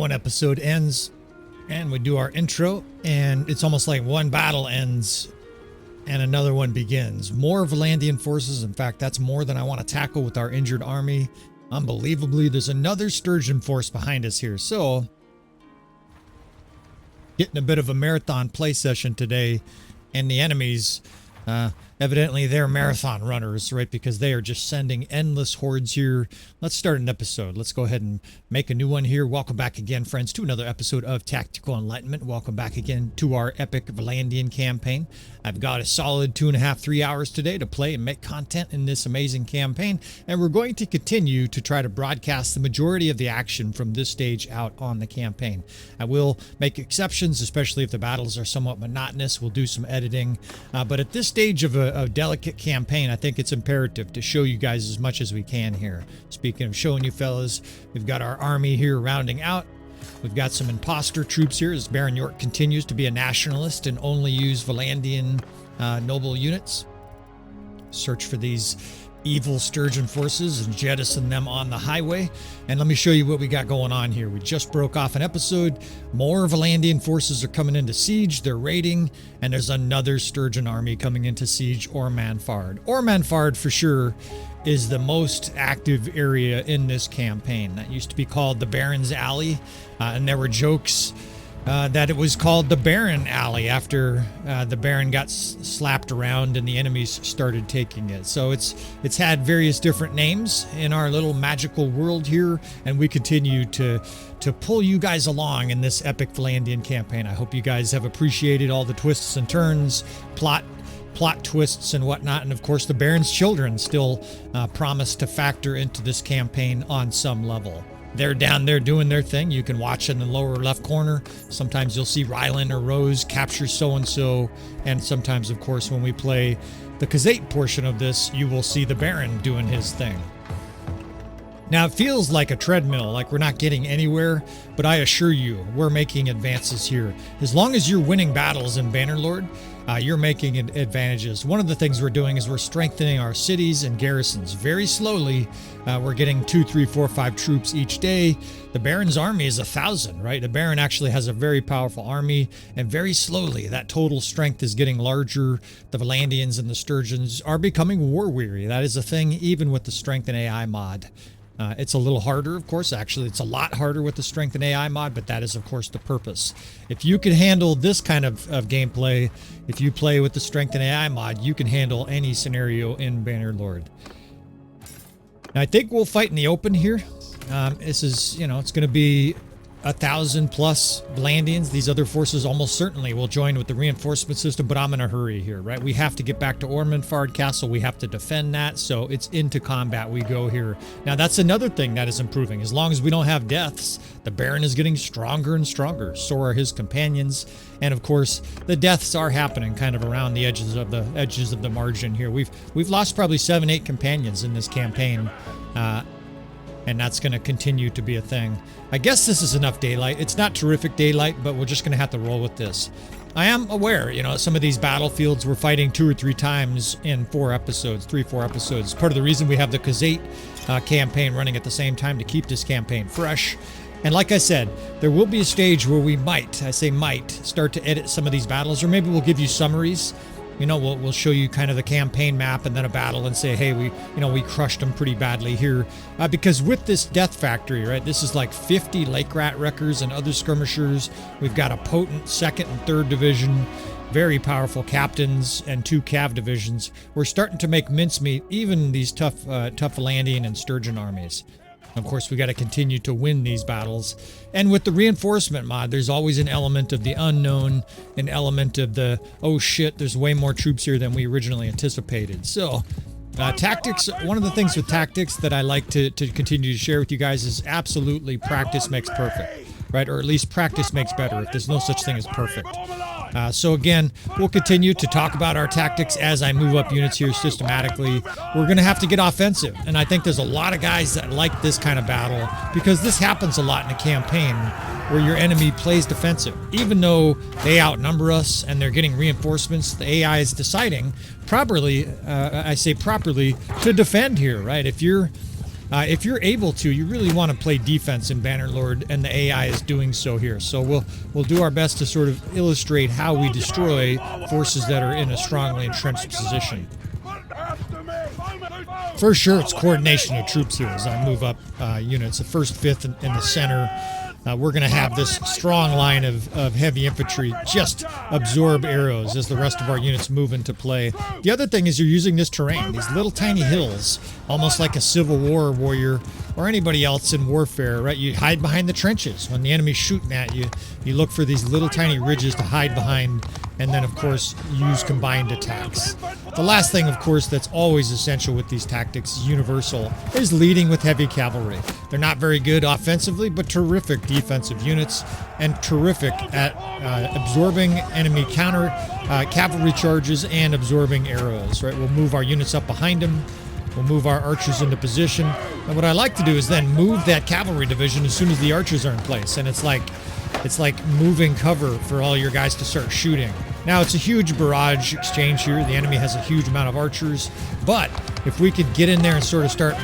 one episode ends and we do our intro, and it's almost like one battle ends and another one begins. More Vlandian forces. In fact, that's more than I want to tackle with our injured army. Unbelievably, there's another Sturgeon force behind us here. So, getting a bit of a marathon play session today, and the enemies, evidently they're marathon runners, right? Because they are just sending endless hordes here. Let's start an episode. Let's go ahead and make a new one here. Welcome back again, friends, to another episode of Tactical Enlightenment. Welcome back again to our epic Vlandian campaign. I've got a solid 2.5, 3 hours today to play and make content in this amazing campaign, and we're going to continue to try to broadcast the majority of the action from this stage out on the campaign. I will make exceptions, especially if the battles are somewhat monotonous. We'll do some editing, but at this stage of a delicate campaign, I think it's imperative to show you guys as much as we can here. Speaking of showing you fellas, we've got our army here rounding out. We've got some imposter troops here as Baron York continues to be a nationalist and only use Vlandian noble units. Search for these evil Sturgeon forces and jettison them on the highway. And let me show you what we got going on here. We just broke off an episode. More Vlandian forces are coming into siege. They're raiding, and there's another Sturgeon army coming into siege, Ormanfard. Ormanfard for sure is the most active area in this campaign. That used to be called the Baron's Alley, and there were jokes that it was called the Baron Alley after the Baron got slapped around and the enemies started taking it. So it's had various different names in our little magical world here, and we continue to pull you guys along in this epic Vlandian campaign. I hope you guys have appreciated all the twists and turns, plot twists and whatnot, and of course the Baron's children still promise to factor into this campaign on some level. They're down there doing their thing. You can watch in the lower left corner. Sometimes you'll see Rylan or Rose capture so-and-so, and sometimes, of course, when we play the Khazate portion of this, you will see the Baron doing his thing. Now, it feels like a treadmill, like we're not getting anywhere, but I assure you, we're making advances here. As long as you're winning battles in Bannerlord, you're making advantages. One of the things we're doing is we're strengthening our cities and garrisons. Very slowly, we're getting 2, 3, 4, 5 troops each day. The Baron's army is 1,000, right? The Baron actually has a very powerful army, and very slowly, that total strength is getting larger. The Vlandians and the Sturgeons are becoming war-weary. That is a thing even with the Strength and AI mod. It's a little harder, of course. Actually, it's a lot harder with the Strength and AI mod, but that is, of course, the purpose. If you can handle this kind of gameplay, if you play with the Strength and AI mod, you can handle any scenario in Bannerlord. Now, I think we'll fight in the open here. This is, it's going to be 1,000 plus Vlandians. These other forces almost certainly will join with the reinforcement system, but I'm in a hurry here, right? We have to get back to Ormanfard Castle. We have to defend that, so it's into combat we go here. Now, that's another thing that is improving. As long as we don't have deaths, the Baron is getting stronger and stronger. So are his companions, and of course, the deaths are happening kind of around the edges of the margin here. We've lost probably 7, 8 companions in this campaign. And that's going to continue to be a thing. I guess this is enough daylight. It's not terrific daylight, but we're just going to have to roll with this. I am aware, some of these battlefields we're fighting 2 or 3 times in 4 episodes, 3, 4 episodes. Part of the reason we have the Khazate campaign running at the same time to keep this campaign fresh. And like I said, there will be a stage where we might, I say might, start to edit some of these battles, or maybe we'll give you summaries. We'll show you kind of the campaign map and then a battle and say, hey, we crushed them pretty badly here. Because with this Death Factory, right, this is like 50 Lake Rat Wreckers and other skirmishers. We've got a potent 2nd and 3rd division, very powerful captains, and 2 cav divisions. We're starting to make mincemeat even these tough Vlandian and Sturgeon armies. Of course, we got to continue to win these battles. And with the reinforcement mod, there's always an element of the unknown, an element of the, oh shit, there's way more troops here than we originally anticipated. So, tactics, one of the things with tactics that I like to continue to share with you guys is absolutely practice makes perfect, right? Or at least practice makes better, if there's no such thing as perfect. So again, we'll continue to talk about our tactics as I move up units here systematically. We're going to have to get offensive, and I think there's a lot of guys that like this kind of battle because this happens a lot in a campaign where your enemy plays defensive. Even though they outnumber us and they're getting reinforcements, the AI is deciding properly, I say properly, to defend here, right? If you're If you're able to, you really want to play defense in Bannerlord, and the AI is doing so here. So we'll do our best to sort of illustrate how we destroy forces that are in a strongly entrenched position. For sure, it's coordination of troops here as I move up units. The 1st, 5th in the center. We're going to have this strong line of heavy infantry just absorb arrows as the rest of our units move into play. The other thing is you're using this terrain, these little tiny hills, almost like a Civil War warrior or anybody else in warfare, right? You hide behind the trenches. When the enemy's shooting at you, you look for these little tiny ridges to hide behind, and then, of course, use combined attacks. The last thing, of course, that's always essential with these tactics, universal, is leading with heavy cavalry. They're not very good offensively, but terrific defensive units, and terrific at absorbing enemy counter cavalry charges and absorbing arrows, right? We'll move our units up behind them. We'll move our archers into position. And what I like to do is then move that cavalry division as soon as the archers are in place. And it's like moving cover for all your guys to start shooting. Now, it's a huge barrage exchange here. The enemy has a huge amount of archers. But if we could get in there and sort of start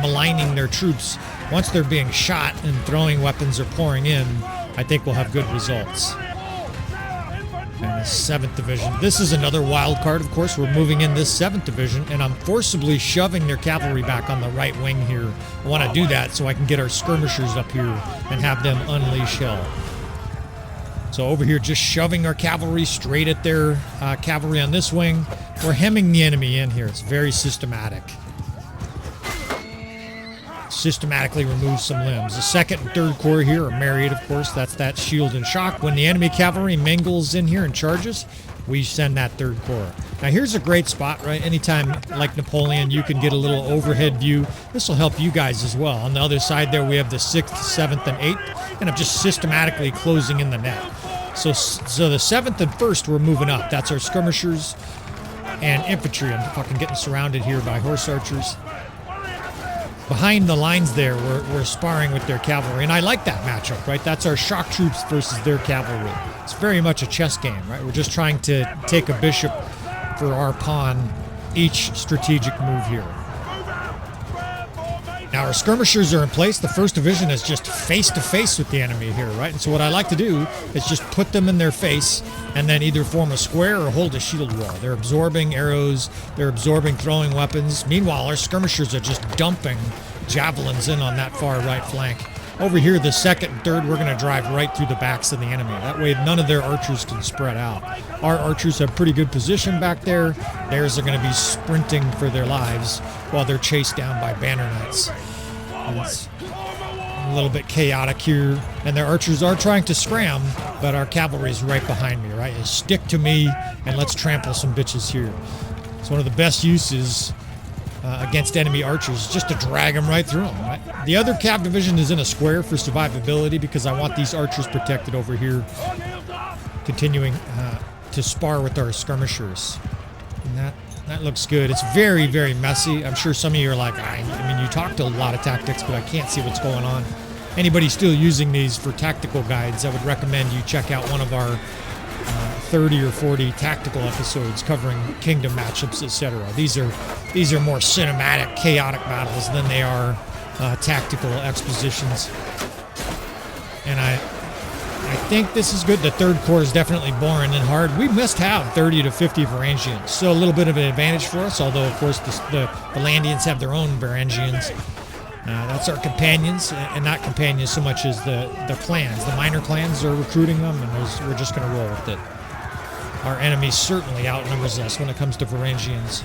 maligning their troops, once they're being shot and throwing weapons are pouring in, I think we'll have good results. And the 7th Division. This is another wild card, of course. We're moving in this 7th Division, and I'm forcibly shoving their cavalry back on the right wing here. I want to do that so I can get our skirmishers up here and have them unleash hell. So over here, just shoving our cavalry straight at their cavalry on this wing. We're hemming the enemy in here. It's very systematic. Systematically remove some limbs. The 2nd and 3rd Corps here are married, of course. That's that shield and shock. When the enemy cavalry mingles in here and charges, we send that 3rd Corps. Now here's a great spot, right? Anytime, like Napoleon, you can get a little overhead view. This will help you guys as well. On the other side there, we have the 6th, 7th, and 8th, and I'm just systematically closing in the net. So the 7th and 1st, we're moving up. That's our skirmishers and infantry. I'm fucking getting surrounded here by horse archers. Behind the lines there, we're sparring with their cavalry, and I like that matchup, right? That's our shock troops versus their cavalry. It's very much a chess game, right? We're just trying to take a bishop for our pawn each strategic move here. Now our skirmishers are in place. The 1st Division is just face-to-face with the enemy here, right? And so what I like to do is just put them in their face and then either form a square or hold a shield wall. They're absorbing arrows. They're absorbing throwing weapons. Meanwhile, our skirmishers are just dumping javelins in on that far right flank. Over here, the 2nd and 3rd, we're going to drive right through the backs of the enemy. That way, none of their archers can spread out. Our archers have pretty good position back there. Theirs are going to be sprinting for their lives while they're chased down by banner knights. It's a little bit chaotic here, and their archers are trying to scram, but our cavalry is right behind me, right? You stick to me, and let's trample some bitches here. It's one of the best uses against enemy archers, just to drag them right through them, right? The other cav division is in a square for survivability because I want these archers protected over here, continuing to spar with our skirmishers. And that looks good. It's very, very messy. I'm sure some of you are like, I mean, you talked a lot of tactics, but I can't see what's going on. Anybody still using these for tactical guides, I would recommend you check out one of our 30 or 40 tactical episodes covering kingdom matchups, etc. These are more cinematic, chaotic battles than they are tactical expositions. And I think this is good. The 3rd Corps is definitely boring and hard. We must have 30 to 50 Varangians, so a little bit of an advantage for us, although, of course, the Vlandians have their own Varangians. That's our companions, and not companions so much as the clans. The minor clans are recruiting them, and we're just going to roll with it. Our enemy certainly outnumbers us when it comes to Varangians.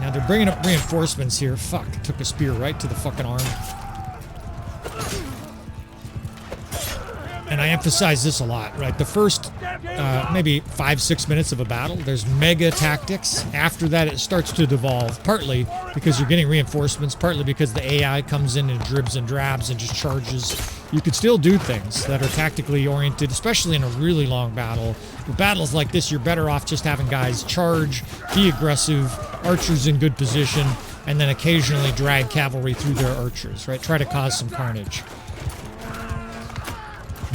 Now they're bringing up reinforcements here. Fuck, took a spear right to the fucking arm. And I emphasize this a lot, right? The first maybe 5-6 minutes of a battle, there's mega tactics. After that, it starts to devolve, partly because you're getting reinforcements, partly because the AI comes in and dribs and drabs and just charges. You could still do things that are tactically oriented, especially in a really long battle. With battles like this, you're better off just having guys charge, be aggressive, archers in good position, and then occasionally drag cavalry through their archers, right? Try to cause some carnage.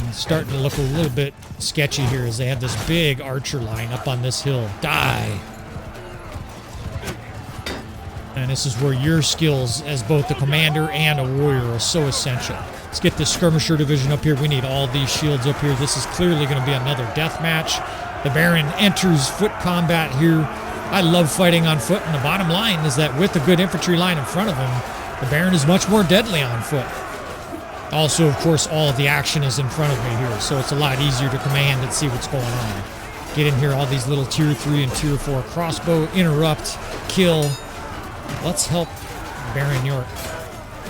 It's starting to look a little bit sketchy here as they have this big archer line up on this hill. Die! And this is where your skills as both a commander and a warrior are so essential. Let's get this skirmisher division up here. We need all these shields up here. This is clearly going to be another death match. The Baron enters foot combat here. I love fighting on foot, and the bottom line is that with a good infantry line in front of him, the Baron is much more deadly on foot. Also, of course, all of the action is in front of me here, so it's a lot easier to command and see what's going on. Get in here, all these little tier 3 and tier 4 crossbow, interrupt, kill. Let's help Baron York.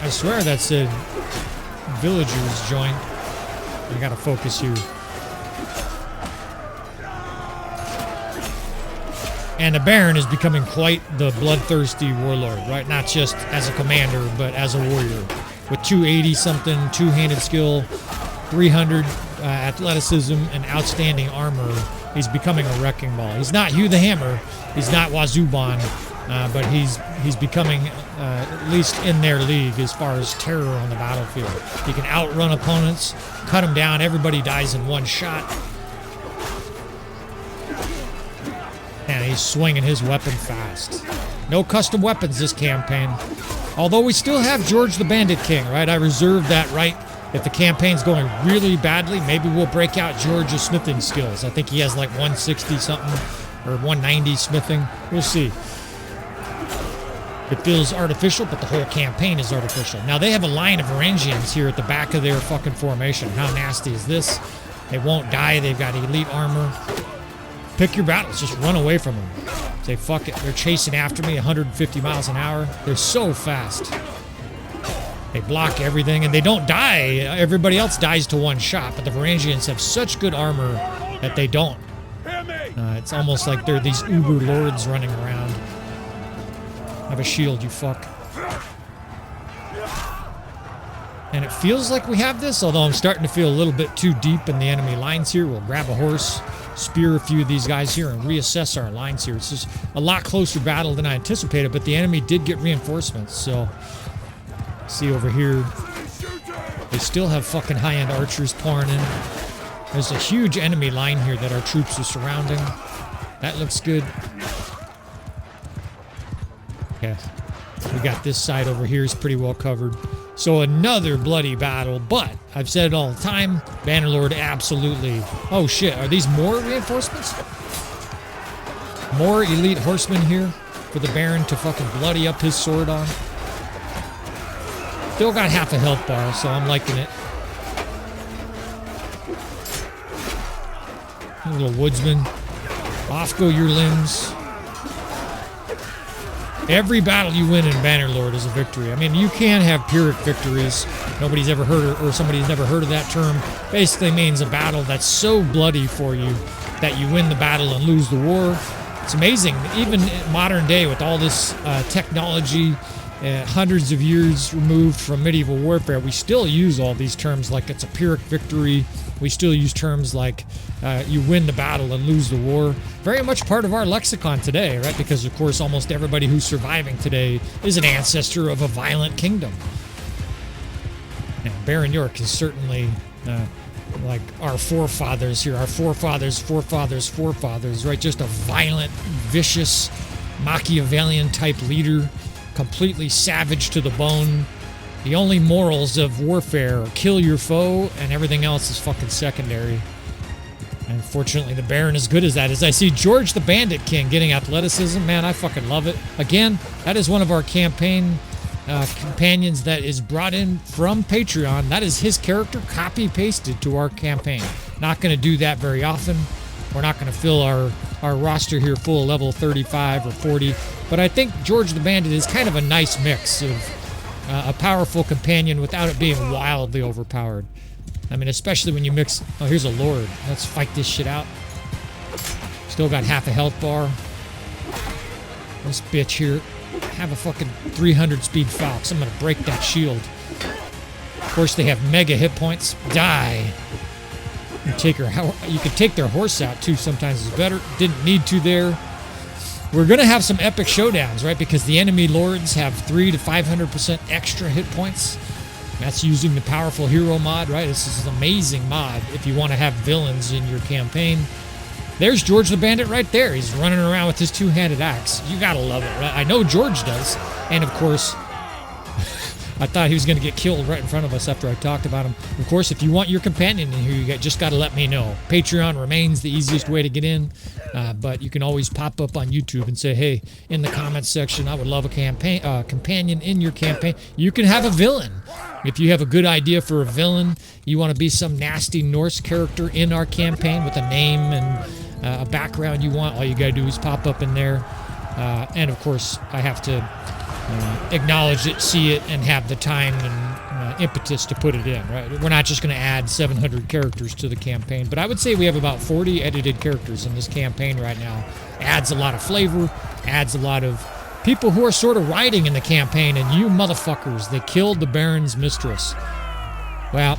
I swear that said villagers join. I gotta focus here. And the Baron is becoming quite the bloodthirsty warlord, right? Not just as a commander, but as a warrior. With 280-something, two-handed skill, 300 athleticism, and outstanding armor, he's becoming a wrecking ball. He's not Hugh the Hammer, he's not Wazuban, but he's becoming at least in their league as far as terror on the battlefield. He can outrun opponents, cut them down, everybody dies in one shot. And he's swinging his weapon fast. No custom weapons this campaign. Although we still have George the Bandit King, right? I reserve that right. If the campaign's going really badly, maybe we'll break out George's smithing skills. I think he has like 160 something or 190 smithing. We'll see. It feels artificial, but the whole campaign is artificial. Now they have a line of Varangians here at the back of their fucking formation. How nasty is this? They won't die. They've got elite armor. Pick your battles. Just run away from them. Say, fuck it. They're chasing after me 150 miles an hour. They're so fast. They block everything, and they don't die. Everybody else dies to one shot, but the Varangians have such good armor that they don't. It's almost like they're these uber lords running around. Have a shield, you fuck. And it feels like we have this, although I'm starting to feel a little bit too deep in the enemy lines here. We'll grab a horse, spear a few of these guys here, and reassess our lines here. It's just a lot closer battle than I anticipated, but the enemy did get reinforcements, so... See over here, they still have fucking high-end archers pouring in. There's a huge enemy line here that our troops are surrounding. That looks good. Okay, we got this side over here is pretty well covered. So another bloody battle, but I've said it all the time, Bannerlord absolutely... Oh shit, are these more reinforcements? More elite horsemen here for the Baron to fucking bloody up his sword on? Still got half a health bar, so I'm liking it. A little woodsman. Off go your limbs. Every battle you win in Bannerlord is a victory. I mean, you can have Pyrrhic victories. Nobody's ever heard of, or somebody's never heard of that term. Basically means a battle that's so bloody for you that you win the battle and lose the war. It's amazing. Even in modern day with all this technology, hundreds of years removed from medieval warfare, we still use all these terms like it's a Pyrrhic victory. We still use terms like you win the battle and lose the war. Very much part of our lexicon today, right? Because, of course, almost everybody who's surviving today is an ancestor of a violent kingdom. And Baron York is certainly like our forefathers here. Our forefathers, right? Just a violent, vicious, Machiavellian type leader. Completely savage to the bone. The only morals of warfare are kill your foe, and everything else is fucking secondary. And unfortunately, the Baron is good as that. As I see George the Bandit King getting athleticism, man, I fucking love it. Again, that is one of our campaign companions that is brought in from Patreon. That is his character copy-pasted to our campaign. Not going to do that very often. We're not going to fill our roster here full level 35 or 40. But I think George the Bandit is kind of a nice mix of a powerful companion without it being wildly overpowered. I mean, especially when you mix... Oh, here's a Lord. Let's fight this shit out. Still got half a health bar. This bitch here. Have a fucking 300 speed Falx. I'm going to break that shield. Of course, they have mega hit points. Die. You could take their horse out, too. Sometimes it's better. Didn't need to there. We're going to have some epic showdowns, right? Because the enemy lords have 300 to 500% extra hit points. That's using the powerful hero mod, right? This is an amazing mod if you want to have villains in your campaign. There's George the Bandit right there. He's running around with his two-handed axe. You gotta love it, right? I know George does. And of course, I thought he was going to get killed right in front of us after I talked about him. Of course, if you want your companion in here, you just got to let me know. Patreon remains the easiest way to get in, but you can always pop up on YouTube and say, hey, in the comments section, I would love a companion in your campaign. You can have a villain. If you have a good idea for a villain, you want to be some nasty Norse character in our campaign with a name and a background you want, all you got to do is pop up in there. And of course, I have to acknowledge it, see it, and have the time and impetus to put it in, right? We're not just going to add 700 characters to the campaign, but I would say we have about 40 edited characters in this campaign right now. Adds a lot of flavor, adds a lot of people who are sort of riding in the campaign, and you motherfuckers, they killed the Baron's mistress. Well,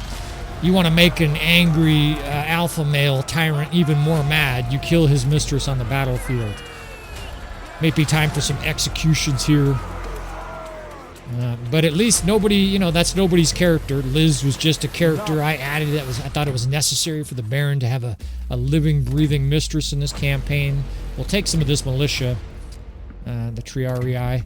you want to make an angry alpha male tyrant even more mad, you kill his mistress on the battlefield. Maybe time for some executions here. But at least nobody, that's nobody's character. Liz was just a character I added. I thought it was necessary for the Baron to have a living, breathing mistress in this campaign. We'll take some of this militia, the Triarii,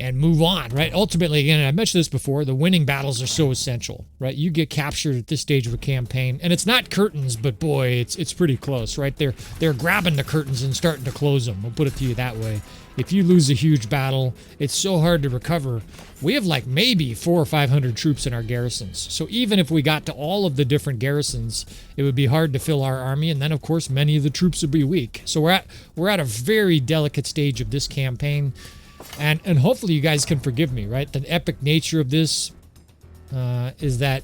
and move on, right? Ultimately, again, I mentioned this before, the winning battles are so essential, right? You get captured at this stage of a campaign, and it's not curtains, but boy, it's pretty close, right? They're grabbing the curtains and starting to close them. We'll put it to you that way. If you lose a huge battle, it's so hard to recover. We have like maybe 400 or 500 troops in our garrisons. So even if we got to all of the different garrisons, it would be hard to fill our army. And then, of course, many of the troops would be weak. So we're at a very delicate stage of this campaign. And hopefully you guys can forgive me, right? The epic nature of this is that,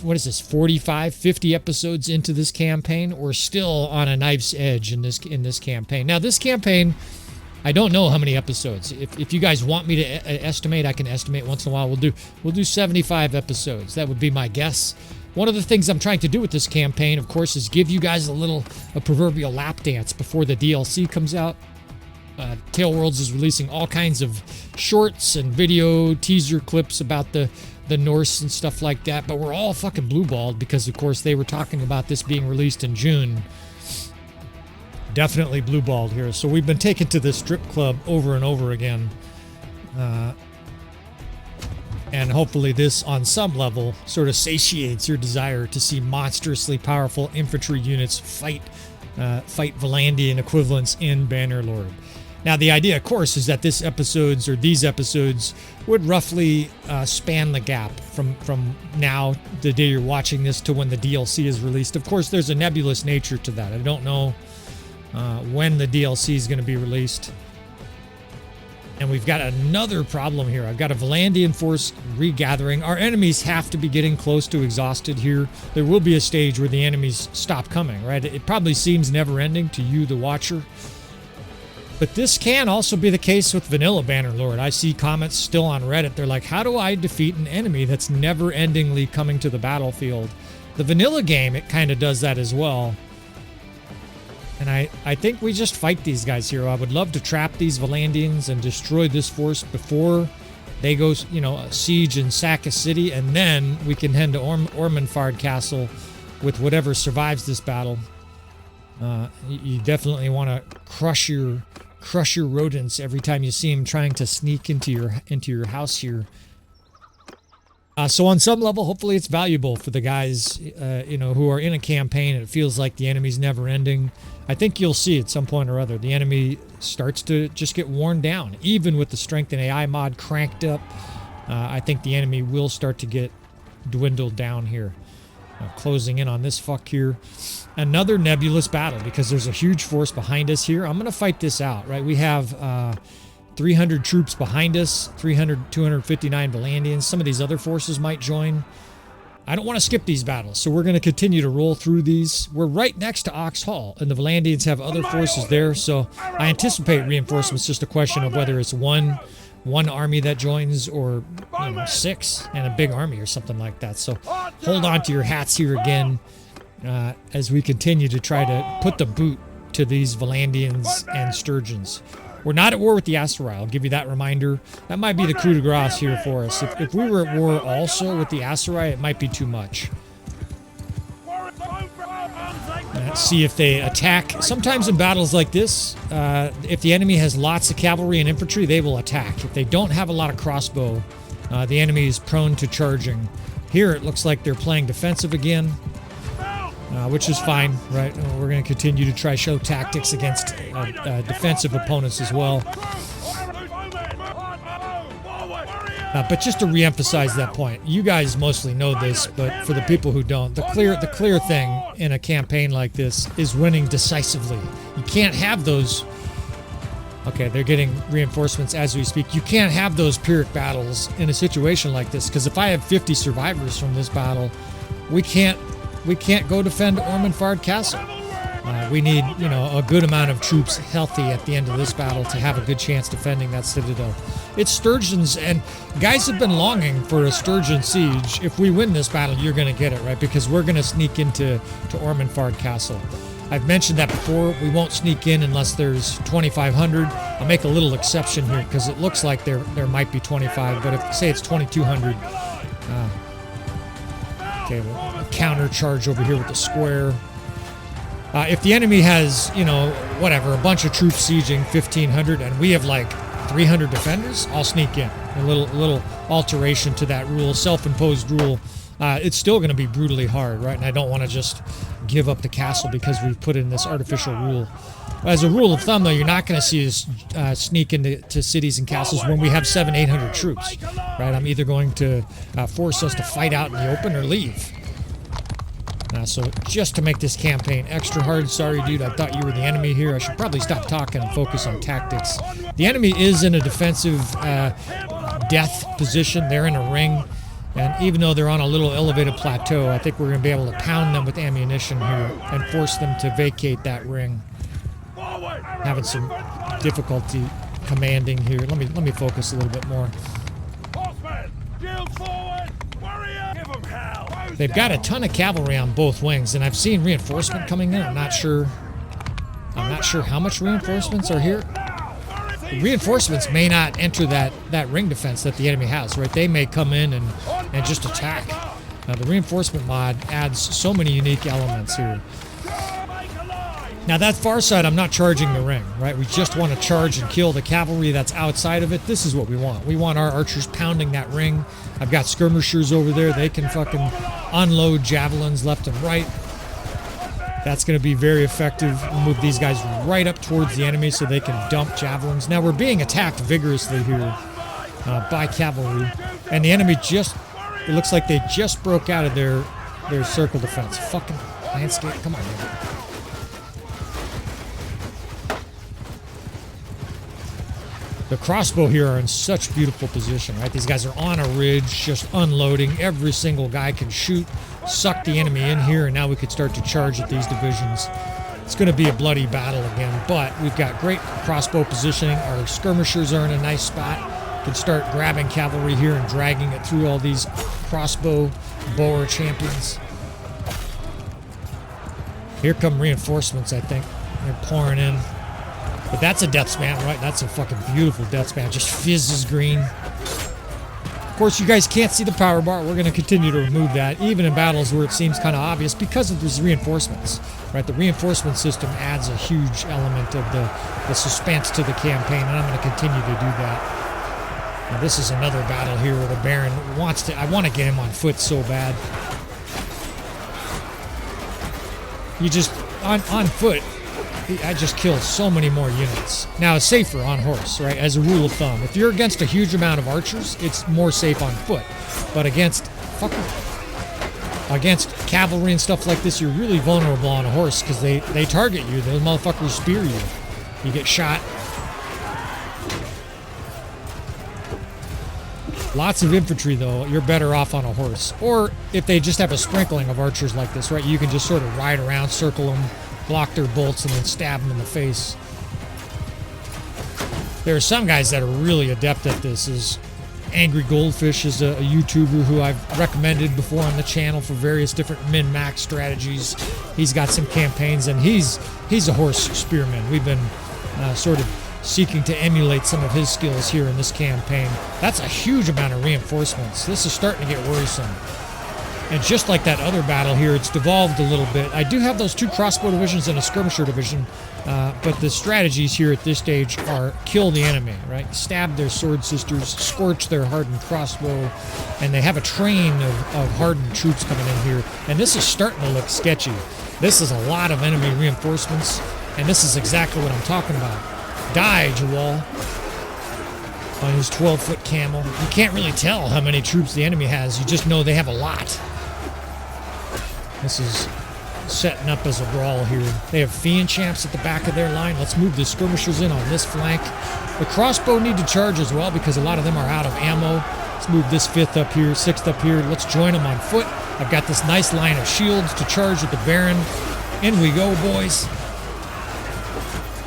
what is this, 45, 50 episodes into this campaign? We're still on a knife's edge in this campaign. Now, this campaign, I don't know how many episodes. If you guys want me to estimate, I can estimate once in a while. We'll do 75 episodes. That would be my guess. One of the things I'm trying to do with this campaign, of course, is give you guys a proverbial lap dance before the DLC comes out. Tailworlds is releasing all kinds of shorts and video teaser clips about the Norse and stuff like that, but we're all fucking blue-balled because, of course, they were talking about this being released in June. Definitely blue-balled here. So we've been taken to this strip club over and over again. And hopefully this, on some level, sort of satiates your desire to see monstrously powerful infantry units fight Vlandian equivalents in Bannerlord. Now, the idea, of course, is that these episodes would roughly span the gap from now, the day you're watching this, to when the DLC is released. Of course, there's a nebulous nature to that. I don't know when the DLC is going to be released. And we've got another problem here. I've got a Vlandian force regathering. Our enemies have to be getting close to exhausted here. There will be a stage where the enemies stop coming, right? It probably seems never-ending to you, the watcher. But this can also be the case with vanilla Bannerlord. I see comments still on Reddit. They're like, how do I defeat an enemy that's never-endingly coming to the battlefield? The vanilla game, it kind of does that as well. And I think we just fight these guys here. I would love to trap these Vlandians and destroy this force before they go, siege and sack a city, and then we can head to Ormondfard Castle with whatever survives this battle. You definitely want to crush your rodents every time you see them trying to sneak into your house here. So on some level, hopefully it's valuable for the guys, who are in a campaign and it feels like the enemy's never ending. I think you'll see at some point or other, the enemy starts to just get worn down. Even with the strength and AI mod cranked up, I think the enemy will start to get dwindled down here. Closing in on this fuck here. Another nebulous battle because there's a huge force behind us here. I'm going to fight this out, right? We have 300 troops behind us, 259 Vlandians. Some of these other forces might join. I don't want to skip these battles, so we're going to continue to roll through these. We're right next to H3ll, and the Vlandians have other forces there, so I anticipate reinforcements. Just a question of whether it's one army that joins or 6 and a big army or something like that. So hold on to your hats here again as we continue to try to put the boot to these Vlandians and Sturgeons. We're not at war with the H3ll. I'll give you that reminder. That might be the coup de grace here for us. If we were at war also with the H3ll, it might be too much. see if they attack. Sometimes in battles like this, if the enemy has lots of cavalry and infantry, they will attack. If they don't have a lot of crossbow, the enemy is prone to charging. Here it looks like they're playing defensive again, which is fine, right? We're going to continue to try show tactics against defensive opponents as well. But just to re-emphasize that point, you guys mostly know this, but for the people who don't, the clear thing in a campaign like this is winning decisively. You can't have those. Okay, they're getting reinforcements as we speak. You can't have those Pyrrhic battles in a situation like this, because if I have 50 survivors from this battle, we can't go defend Ormondfard Castle. We need, a good amount of troops healthy at the end of this battle to have a good chance defending that citadel. It's Sturgeon's, and guys have been longing for a Sturgeon siege. If we win this battle, you're going to get it, right? Because we're going to sneak into Ormondfard Castle. I've mentioned that before. We won't sneak in unless there's 2,500. I'll make a little exception here because it looks like there might be 25, but if say it's 2,200. Okay, we'll counter charge over here with the square. If the enemy has, a bunch of troops sieging 1,500 and we have like 300 defenders, I'll sneak in. A little alteration to that rule, self-imposed rule. It's still going to be brutally hard, right? And I don't want to just give up the castle because we've put in this artificial rule. As a rule of thumb, though, you're not going to see us sneak into cities and castles when we have 700-800 troops, right? I'm either going to force us to fight out in the open or leave. So just to make this campaign extra hard, sorry dude, I thought you were the enemy here. I should probably stop talking and focus on tactics. The enemy is in a defensive death position. They're in a ring, and even though they're on a little elevated plateau, I think we're going to be able to pound them with ammunition here and force them to vacate that ring. Having some difficulty commanding here. Let me focus a little bit more. They've got a ton of cavalry on both wings, and I've seen reinforcement coming in. I'm not sure how much reinforcements are here. The reinforcements may not enter that ring defense that the enemy has, right? They may come in and just attack. The reinforcement mod adds so many unique elements here. Now that far side, I'm not charging the ring, right? We just want to charge and kill the cavalry that's outside of it. This is what we want. We want our archers pounding that ring. I've got skirmishers over there. They can fucking unload javelins left and right. That's going to be very effective. We'll move these guys right up towards the enemy so they can dump javelins. Now we're being attacked vigorously here by cavalry. And the enemy it looks like they just broke out of their circle defense. Fucking landscape, come on, man. The crossbow here are in such beautiful position, right? These guys are on a ridge, just unloading. Every single guy can shoot, suck the enemy in here, and now we could start to charge at these divisions. It's going to be a bloody battle again, but we've got great crossbow positioning. Our skirmishers are in a nice spot. Can start grabbing cavalry here and dragging it through all these crossbow bower champions. Here come reinforcements, I think. They're pouring in. But that's a death span, right? That's a fucking beautiful death span. Just fizzes green. Of course, you guys can't see the power bar. We're going to continue to remove that, even in battles where it seems kind of obvious because of these reinforcements, right? The reinforcement system adds a huge element of the suspense to the campaign, and I'm going to continue to do that. Now, this is another battle here where the Baron wants to... I want to get him on foot so bad. You just... On foot... I just kill so many more units. Now, it's safer on horse, right? As a rule of thumb. If you're against a huge amount of archers, it's more safe on foot. But against cavalry and stuff like this, you're really vulnerable on a horse because they target you. Those motherfuckers spear you. You get shot. Lots of infantry, though. You're better off on a horse. Or if they just have a sprinkling of archers like this, right? You can just sort of ride around, circle them, block their bolts, and then stab them in the face. There are some guys that are really adept at this. Angry Goldfish is a YouTuber who I've recommended before on the channel for various different min-max strategies. He's got some campaigns, and he's a horse spearman. We've been sort of seeking to emulate some of his skills here in this campaign. That's a huge amount of reinforcements. This is starting to get worrisome. And just like that other battle here, it's devolved a little bit. I do have those 2 crossbow divisions and a skirmisher division, but the strategies here at this stage are kill the enemy, right? Stab their sword sisters, scorch their hardened crossbow, and they have a train of hardened troops coming in here. And this is starting to look sketchy. This is a lot of enemy reinforcements, and this is exactly what I'm talking about. Die, H3ll. On his 12-foot camel. You can't really tell how many troops the enemy has. You just know they have a lot. This is setting up as a brawl here. They have fiend champs at the back of their line. Let's move the skirmishers in on this flank. The crossbow need to charge as well because a lot of them are out of ammo. Let's move this 5th up here, 6th up here. Let's join them on foot. I've got this nice line of shields to charge with the Baron. In we go, boys.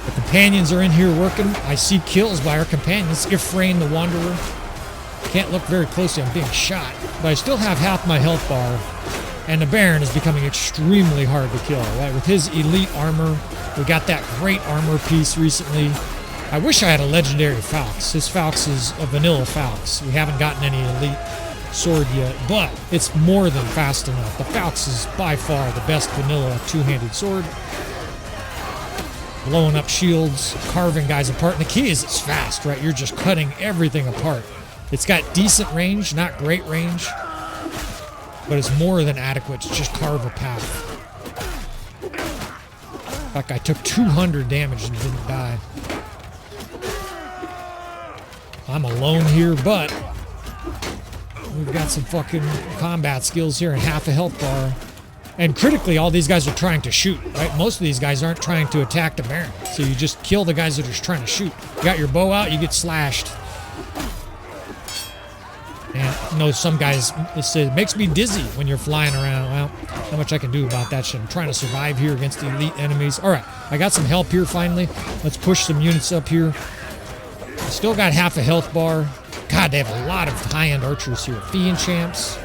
The companions are in here working. I see kills by our companions. Ephraim the Wanderer. Can't look very closely. I'm being shot. But I still have half my health bar. And the Baron is becoming extremely hard to kill. Right? With his elite armor. We got that great armor piece recently. I wish I had a legendary Falx. His Falx is a vanilla Falx. We haven't gotten any elite sword yet. But it's more than fast enough. The Falx is by far the best vanilla two-handed sword. Blowing up shields, carving guys apart. And the key is it's fast, right? You're just cutting everything apart. It's got decent range, not great range, but it's more than adequate to just carve a path. In fact, I took 200 damage and didn't die. I'm alone here, but we've got some fucking combat skills here and half a health bar. And critically, all these guys are trying to shoot, right? Most of these guys aren't trying to attack the Baron. So you just kill the guys that are just trying to shoot. You got your bow out, you get slashed. And you know, some guys, it makes me dizzy when you're flying around. Well, not much I can do about that shit. I'm trying to survive here against the elite enemies. All right, I got some help here finally. Let's push some units up here. I still got half a health bar. God, they have a lot of high-end archers here. Fiend champs.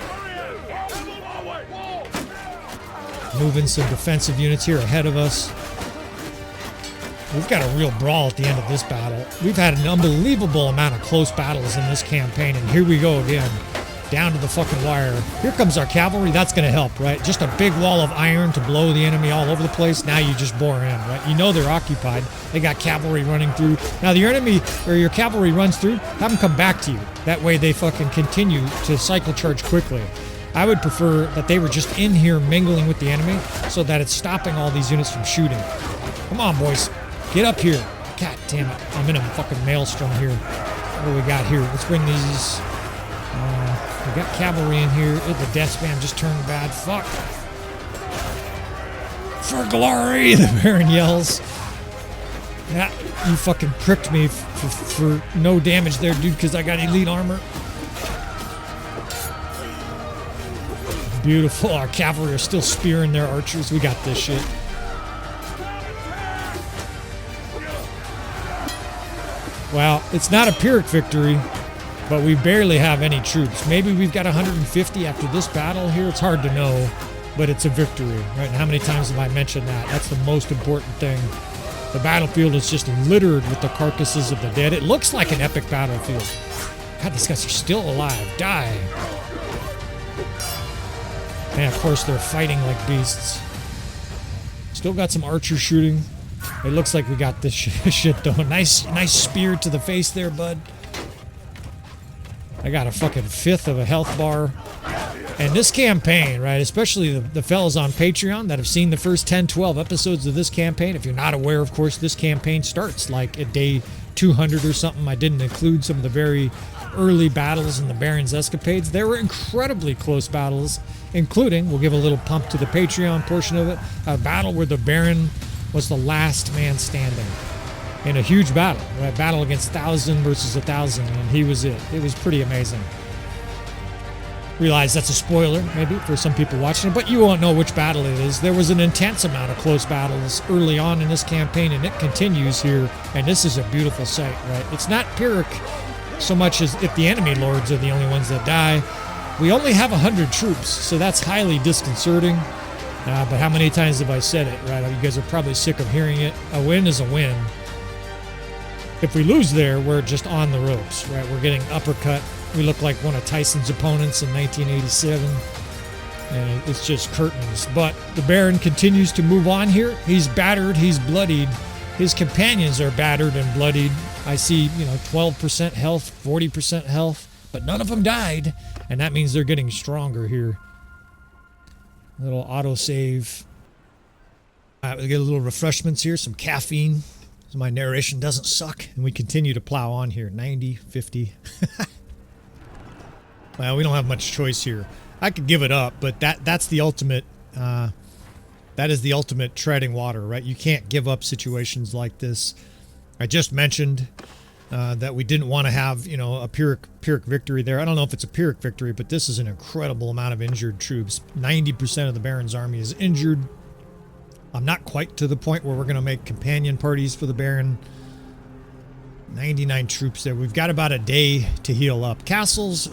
Moving some defensive units here ahead of us. We've got a real brawl at the end of this battle. We've had an unbelievable amount of close battles in this campaign, and here we go again. Down to the fucking wire. Here comes our cavalry. That's going to help, right? Just a big wall of iron to blow the enemy all over the place. Now you just bore in, right? You know they're occupied. They got cavalry running through. Now your enemy, or your cavalry runs through, have them come back to you. That way they fucking continue to cycle charge quickly. I would prefer that they were just in here mingling with the enemy so that it's stopping all these units from shooting. Come on, boys. Get up here. God damn it. I'm in a fucking maelstrom here. What do we got here? Let's bring these. We got cavalry in here. The death spam just turned bad. Fuck. For glory, the Baron yells. Yeah, you fucking pricked me for no damage there, dude, because I got elite armor. Beautiful. Our cavalry are still spearing their archers. We got this shit. Well, it's not a Pyrrhic victory, but we barely have any troops. Maybe we've got 150 after this battle here. It's hard to know, but it's a victory, right? And how many times have I mentioned that? That's the most important thing. The battlefield is just littered with the carcasses of the dead. It looks like an epic battlefield. God, these guys are still alive. Die. And of course, they're fighting like beasts. Still got some archer shooting. It looks like we got this shit though. Nice spear to the face there, bud. I got a fucking 5th of a health bar. And this campaign, right, especially the fellas on Patreon that have seen the first 10, 12 episodes of this campaign. If you're not aware, of course, this campaign starts like at day 200 or something. I didn't include some of the very early battles in the Baron's escapades. There were incredibly close battles, including, we'll give a little pump to the Patreon portion of it, a battle where the Baron was the last man standing in a huge battle, right? Battle against 1,000 versus 1,000, and he was it. It was pretty amazing. Realize that's a spoiler, maybe, for some people watching it, but you won't know which battle it is. There was an intense amount of close battles early on in this campaign, and it continues here, and this is a beautiful sight, right? It's not Pyrrhic so much as if the enemy lords are the only ones that die. We only have 100 troops, so that's highly disconcerting. But how many times have I said it, right? You guys are probably sick of hearing it. A win is a win. If we lose there, we're just on the ropes, right? We're getting uppercut. We look like one of Tyson's opponents in 1987. and it's just curtains. But the Baron continues to move on here. He's battered, he's bloodied. His companions are battered and bloodied. I see, 12% health, 40% health, but none of them died, and that means they're getting stronger here. A little autosave. All right, we get a little refreshments here, some caffeine, so my narration doesn't suck, and we continue to plow on here. 90, 50. Well, we don't have much choice here. I could give it up, but that's the ultimate, that is the ultimate treading water, right? You can't give up situations like this. I just mentioned that we didn't want to have, a Pyrrhic victory there. I don't know if it's a Pyrrhic victory, but this is an incredible amount of injured troops. 90% of the Baron's army is injured. I'm not quite to the point where we're going to make companion parties for the Baron. 99 troops there. We've got about a day to heal up. Castles,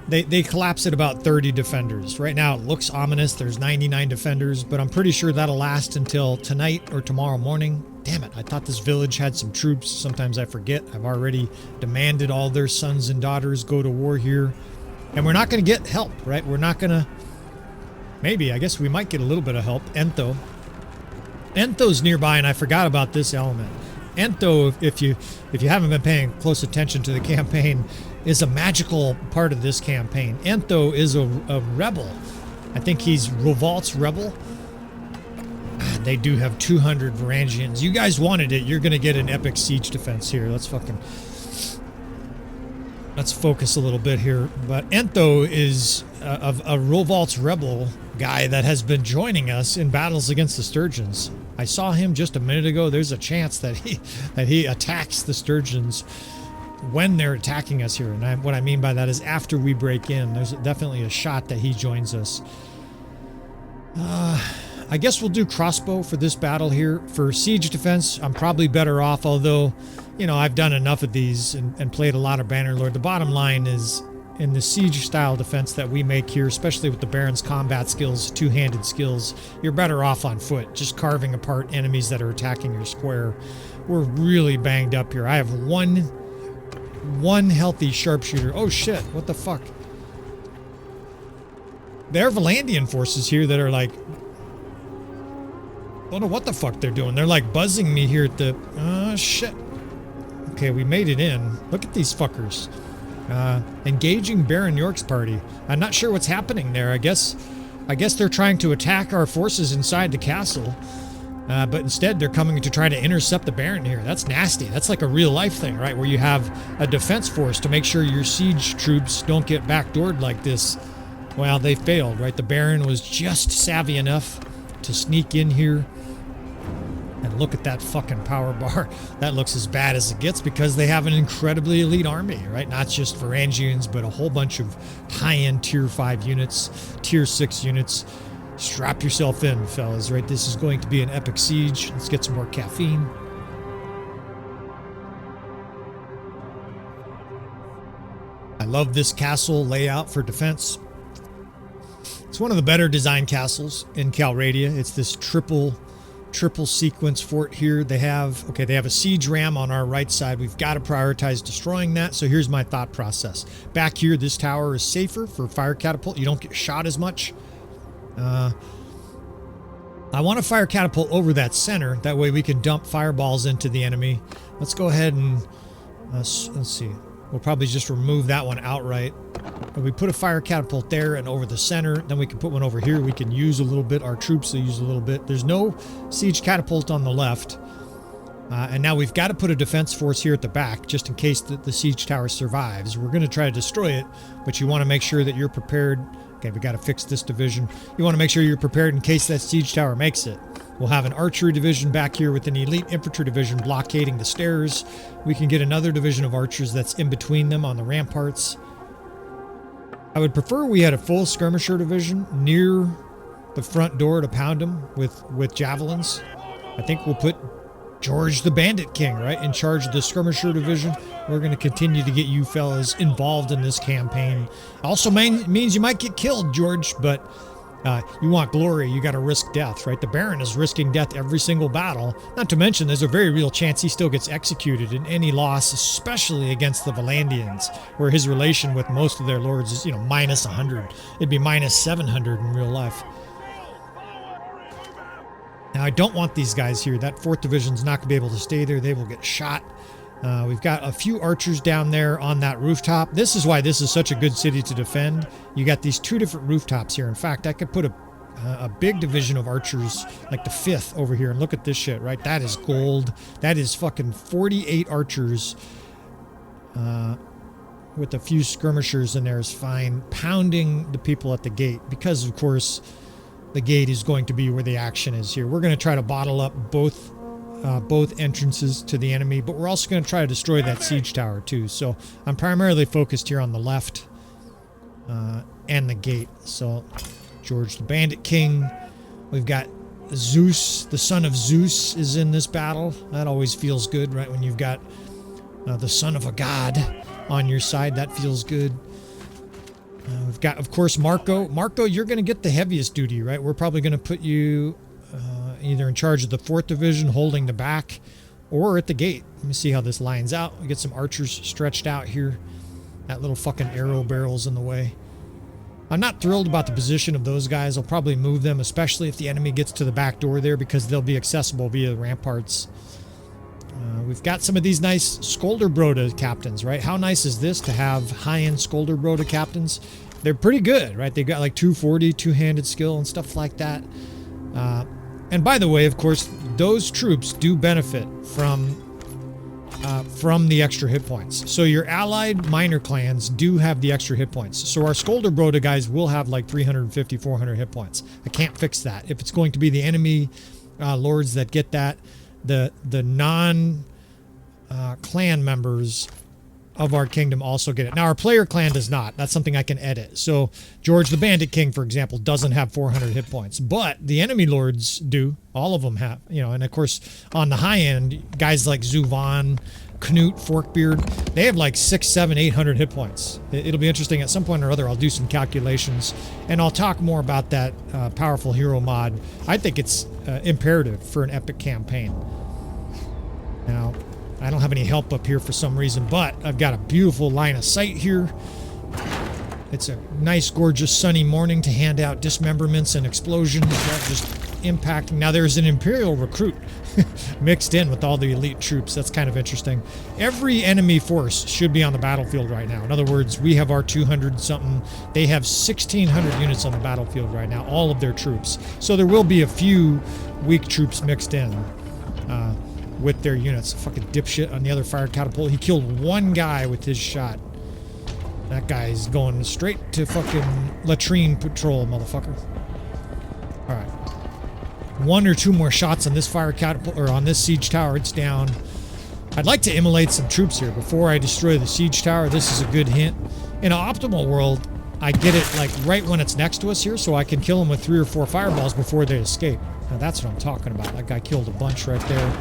they collapse at about 30 defenders. Right now it looks ominous. There's 99 defenders, but I'm pretty sure that'll last until tonight or tomorrow morning. Damn it, I thought this village had some troops. Sometimes I forget. I've already demanded all their sons and daughters go to war here. And we're not going to get help, right? We're not going to... Maybe, I guess we might get a little bit of help. Entho. Entho's nearby, and I forgot about this element. Entho, if you haven't been paying close attention to the campaign, is a magical part of this campaign. Entho is a rebel. I think he's Revolt's rebel. They do have 200 Vlandians. You guys wanted it. You're going to get an epic siege defense here. Let's focus a little bit here. But Entho is a Revolt's rebel guy that has been joining us in battles against the Sturgeons. I saw him just a minute ago. There's a chance that he attacks the Sturgeons when they're attacking us here. And what I mean by that is after we break in, there's definitely a shot that he joins us. I guess we'll do crossbow for this battle here. For siege defense, I'm probably better off, although, I've done enough of these and played a lot of Bannerlord. The bottom line is, in the siege style defense that we make here, especially with the Baron's combat skills, two-handed skills, you're better off on foot, just carving apart enemies that are attacking your square. We're really banged up here. I have one healthy sharpshooter. Oh shit, what the fuck? There are Vlandian forces here that are like... don't know what the fuck they're doing. They're like buzzing me here at the... oh shit. Okay, we made it in. Look at these fuckers. Engaging Baron York's party. I'm not sure what's happening there. I guess they're trying to attack our forces inside the castle. But instead they're coming to try to intercept the Baron here. That's nasty. That's like a real life thing, right? Where you have a defense force to make sure your siege troops don't get backdoored like this. Well, they failed, right? The Baron was just savvy enough to sneak in here. And look at that fucking power bar. That looks as bad as it gets because they have an incredibly elite army, right? Not just Vlandians, but a whole bunch of high-end tier 5 units, tier 6 units. Strap yourself in, fellas, right? This is going to be an epic siege. Let's get some more caffeine. I love this castle layout for defense. It's one of the better designed castles in Calradia. It's this triple sequence fort here. They have a siege ram on our right side. We've got to prioritize destroying that. So here's my thought process. Back here, this tower is safer for fire catapult. You don't get shot as much. I want to fire catapult over that center. That way we can dump fireballs into the enemy. Let's go ahead and let's see. We'll probably just remove that one outright. If we put a fire catapult there and over the center, then we can put one over here. We can use a little bit. Our troops will use a little bit. There's no siege catapult on the left. And now we've got to put a defense force here at the back just in case the siege tower survives. We're going to try to destroy it, but you want to make sure that you're prepared. Okay, we got to fix this division. You want to make sure you're prepared in case that siege tower makes it. We'll have an archery division back here with an elite infantry division blockading the stairs. We can get another division of archers that's in between them on the ramparts. I would prefer we had a full skirmisher division near the front door to pound them with javelins. I think we'll put George the Bandit King, right, in charge of the skirmisher division. We're going to continue to get you fellas involved in this campaign. Also means you might get killed, George, but You want glory, you got to risk death, right? The Baron is risking death every single battle. Not to mention, there's a very real chance he still gets executed in any loss, especially against the Vlandians, where his relation with most of their lords is, minus 100. It'd be minus 700 in real life. Now, I don't want these guys here. That 4th Division's not going to be able to stay there. They will get shot. We've got a few archers down there on that rooftop. This is why this is such a good city to defend. You got these 2 different rooftops here. In fact, I could put a big division of archers, like the 5th over here, and look at this shit, right? That is gold. That is fucking 48 archers with a few skirmishers in there is fine, pounding the people at the gate because, of course, the gate is going to be where the action is here. We're going to try to bottle up both entrances to the enemy, but we're also going to try to destroy that siege tower too. So I'm primarily focused here on the left and the gate. So George the Bandit King, we've got Zeus, the son of Zeus, is in this battle. That always feels good, right? When you've got the son of a god on your side, that feels good. We've got, of course, Marco. Marco, you're going to get the heaviest duty, right? We're probably going to put you either in charge of the 4th Division, holding the back, or at the gate. Let me see how this lines out. We get some archers stretched out here. That little fucking arrow barrel's in the way. I'm not thrilled about the position of those guys. I'll probably move them, especially if the enemy gets to the back door there, because they'll be accessible via the ramparts. We've got some of these nice Skolderbroda captains, right? How nice is this to have high-end Skolderbroda captains? They're pretty good, right? They got like 240, two-handed skill and stuff like that. And by the way, of course, those troops do benefit from the extra hit points. So your allied minor clans do have the extra hit points. So our Skolderbroda guys will have like 350, 400 hit points. I can't fix that. If it's going to be the enemy lords that get that, the non clan members of our kingdom also get it. Now, our player clan does not. That's something I can edit. So George the Bandit King, for example, doesn't have 400 hit points, but the enemy lords do. All of them have, and of course, on the high end, guys like Zuvan, Knut, Forkbeard, they have like 600, 700, 800 hit points. It'll be interesting. At some point or other, I'll do some calculations, and I'll talk more about that powerful hero mod. I think it's imperative for an epic campaign. Now, I don't have any help up here for some reason, but I've got a beautiful line of sight here. It's a nice, gorgeous, sunny morning to hand out dismemberments and explosions that just impacting. Now, there's an Imperial recruit mixed in with all the elite troops. That's kind of interesting. Every enemy force should be on the battlefield right now. In other words, we have our 200-something. They have 1,600 units on the battlefield right now, all of their troops. So there will be a few weak troops mixed in with their units. Fucking dipshit on the other fire catapult. He killed one guy with his shot. That guy's going straight to fucking latrine patrol, motherfucker. Alright. 1 or 2 more shots on this fire catapult, or on this siege tower. It's down. I'd like to immolate some troops here before I destroy the siege tower. This is a good hint. In an optimal world, I get it like right when it's next to us here, so I can kill them with 3 or 4 fireballs before they escape. Now that's what I'm talking about. That guy killed a bunch right there.